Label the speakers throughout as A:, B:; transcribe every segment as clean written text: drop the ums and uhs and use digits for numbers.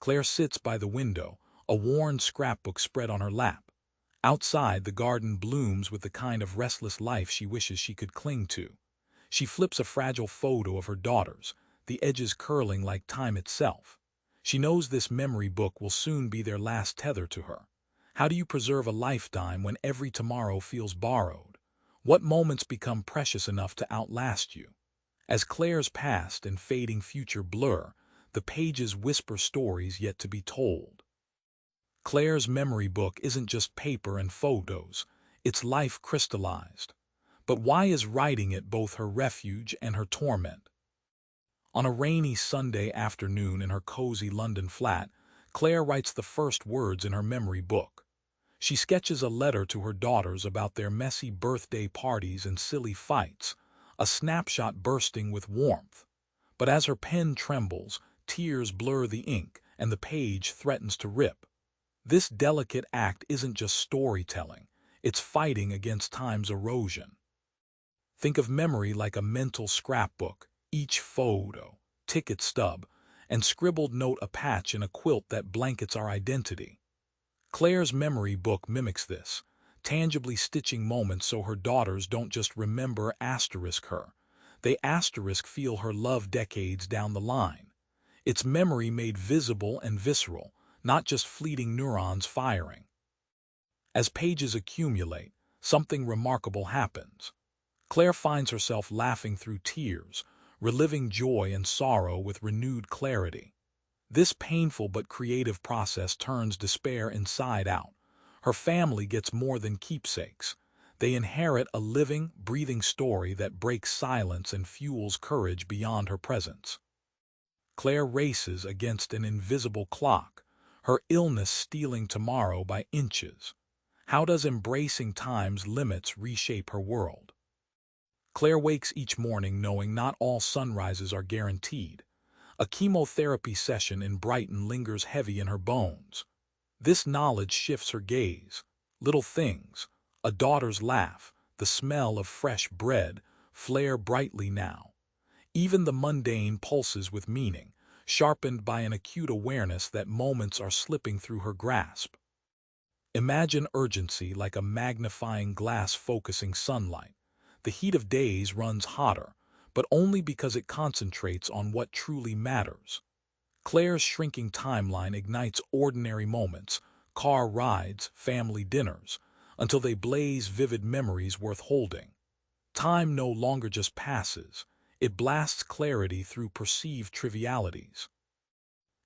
A: Claire sits by the window, a worn scrapbook spread on her lap. Outside, the garden blooms with the kind of restless life she wishes she could cling to. She flips a fragile photo of her daughters, the edges curling like time itself. She knows this memory book will soon be their last tether to her. How do you preserve a lifetime when every tomorrow feels borrowed? What moments become precious enough to outlast you? As Claire's past and fading future blur, the pages whisper stories yet to be told. Claire's memory book isn't just paper and photos, it's life crystallized. But why is writing it both her refuge and her torment? On a rainy Sunday afternoon in her cozy London flat, Claire writes the first words in her memory book. She sketches a letter to her daughters about their messy birthday parties and silly fights, a snapshot bursting with warmth. But as her pen trembles, tears blur the ink, and the page threatens to rip. This delicate act isn't just storytelling, it's fighting against time's erosion. Think of memory like a mental scrapbook, each photo, ticket stub, and scribbled note a patch in a quilt that blankets our identity. Claire's memory book mimics this, tangibly stitching moments so her daughters don't just remember asterisk her. They asterisk feel her love decades down the line. It's memory made visible and visceral, not just fleeting neurons firing. As pages accumulate, something remarkable happens. Claire finds herself laughing through tears, reliving joy and sorrow with renewed clarity. This painful but creative process turns despair inside out. Her family gets more than keepsakes. They inherit a living, breathing story that breaks silence and fuels courage beyond her presence. Claire races against an invisible clock, her illness stealing tomorrow by inches. How does embracing time's limits reshape her world? Claire wakes each morning knowing not all sunrises are guaranteed. A chemotherapy session in Brighton lingers heavy in her bones. This knowledge shifts her gaze. Little things, a daughter's laugh, the smell of fresh bread, flare brightly now. Even the mundane pulses with meaning, sharpened by an acute awareness that moments are slipping through her grasp. Imagine urgency like a magnifying glass focusing sunlight. The heat of days runs hotter, but only because it concentrates on what truly matters. Claire's shrinking timeline ignites ordinary moments, car rides, family dinners, until they blaze vivid memories worth holding. Time no longer just passes, it blasts clarity through perceived trivialities.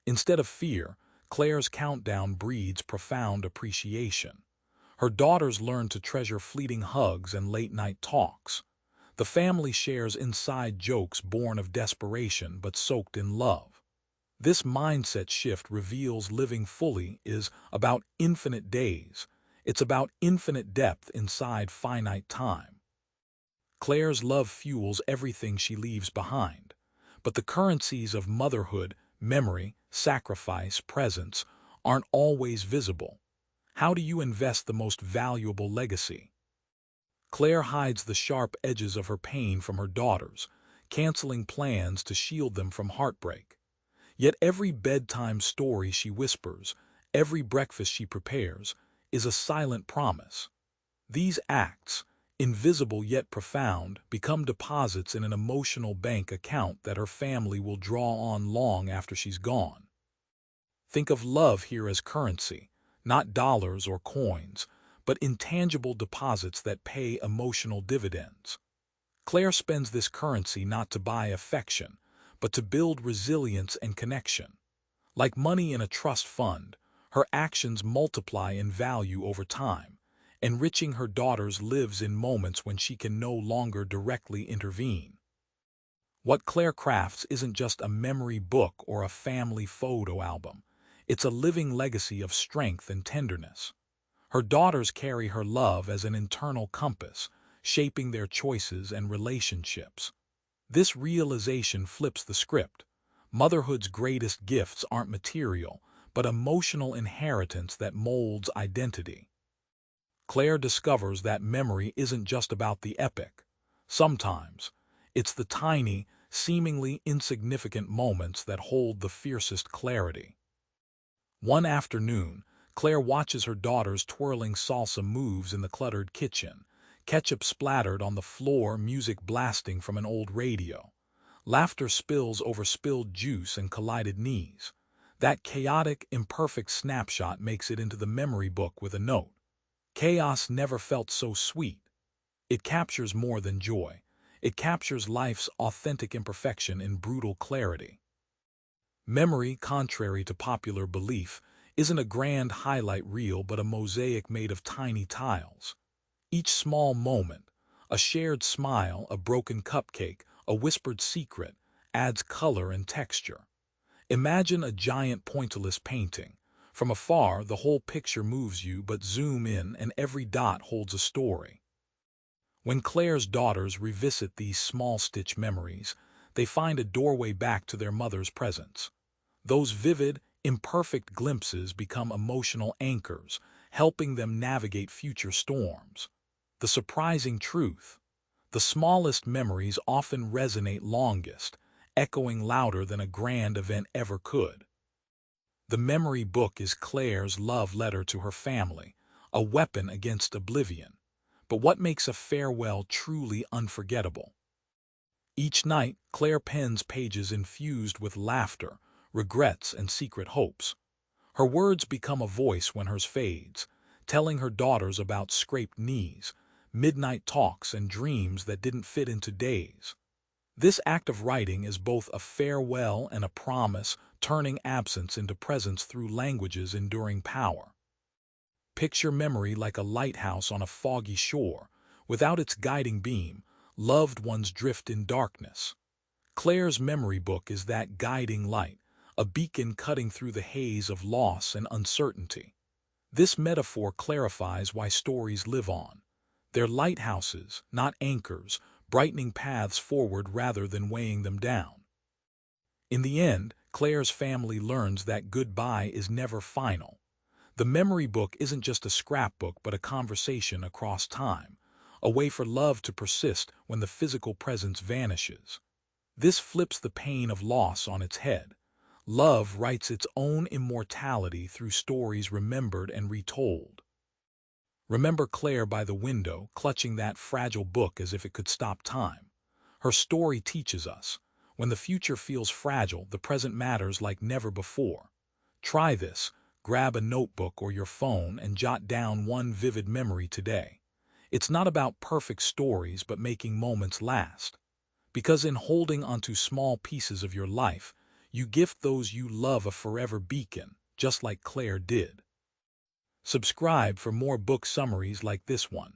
A: Instead of fear, Claire's countdown breeds profound appreciation. Her daughters learn to treasure fleeting hugs and late-night talks. The family shares inside jokes born of desperation but soaked in love. This mindset shift reveals living fully is about infinite days. It's about infinite depth inside finite time. Claire's love fuels everything she leaves behind. But the currencies of motherhood, memory, sacrifice, presence, aren't always visible. How do you invest the most valuable legacy? Claire hides the sharp edges of her pain from her daughters, canceling plans to shield them from heartbreak. Yet every bedtime story she whispers, every breakfast she prepares, is a silent promise. These acts, invisible yet profound, become deposits in an emotional bank account that her family will draw on long after she's gone. Think of love here as currency, not dollars or coins, but intangible deposits that pay emotional dividends. Claire spends this currency not to buy affection, but to build resilience and connection. Like money in a trust fund, her actions multiply in value over time, enriching her daughters' lives in moments when she can no longer directly intervene. What Claire crafts isn't just a memory book or a family photo album. It's a living legacy of strength and tenderness. Her daughters carry her love as an internal compass, shaping their choices and relationships. This realization flips the script. Motherhood's greatest gifts aren't material, but emotional inheritance that molds identity. Claire discovers that memory isn't just about the epic. Sometimes, it's the tiny, seemingly insignificant moments that hold the fiercest clarity. One afternoon, Claire watches her daughter's twirling salsa moves in the cluttered kitchen, ketchup splattered on the floor, music blasting from an old radio. Laughter spills over spilled juice and collided knees. That chaotic, imperfect snapshot makes it into the memory book with a note. Chaos never felt so sweet. It captures more than joy. It captures life's authentic imperfection in brutal clarity. Memory, contrary to popular belief, isn't a grand highlight reel but a mosaic made of tiny tiles. Each small moment, a shared smile, a broken cupcake, a whispered secret, adds color and texture. Imagine a giant pointillist painting. From afar, the whole picture moves you, but zoom in and every dot holds a story. When Claire's daughters revisit these small-stitch memories, they find a doorway back to their mother's presence. Those vivid, imperfect glimpses become emotional anchors, helping them navigate future storms. The surprising truth: the smallest memories often resonate longest, echoing louder than a grand event ever could. The memory book is Claire's love letter to her family, a weapon against oblivion. But what makes a farewell truly unforgettable? Each night, Claire pens pages infused with laughter, regrets, and secret hopes. Her words become a voice when hers fades, telling her daughters about scraped knees, midnight talks, and dreams that didn't fit into days. This act of writing is both a farewell and a promise, turning absence into presence through language's enduring power. Picture memory like a lighthouse on a foggy shore. Without its guiding beam, loved ones drift in darkness. Claire's memory book is that guiding light, a beacon cutting through the haze of loss and uncertainty. This metaphor clarifies why stories live on. They're lighthouses, not anchors, brightening paths forward rather than weighing them down. In the end, Claire's family learns that goodbye is never final. The memory book isn't just a scrapbook but a conversation across time, a way for love to persist when the physical presence vanishes. This flips the pain of loss on its head. Love writes its own immortality through stories remembered and retold. Remember Claire by the window, clutching that fragile book as if it could stop time. Her story teaches us, when the future feels fragile, the present matters like never before. Try this. Grab a notebook or your phone and jot down one vivid memory today. It's not about perfect stories but making moments last. Because in holding onto small pieces of your life, you gift those you love a forever beacon, just like Claire did. Subscribe for more book summaries like this one.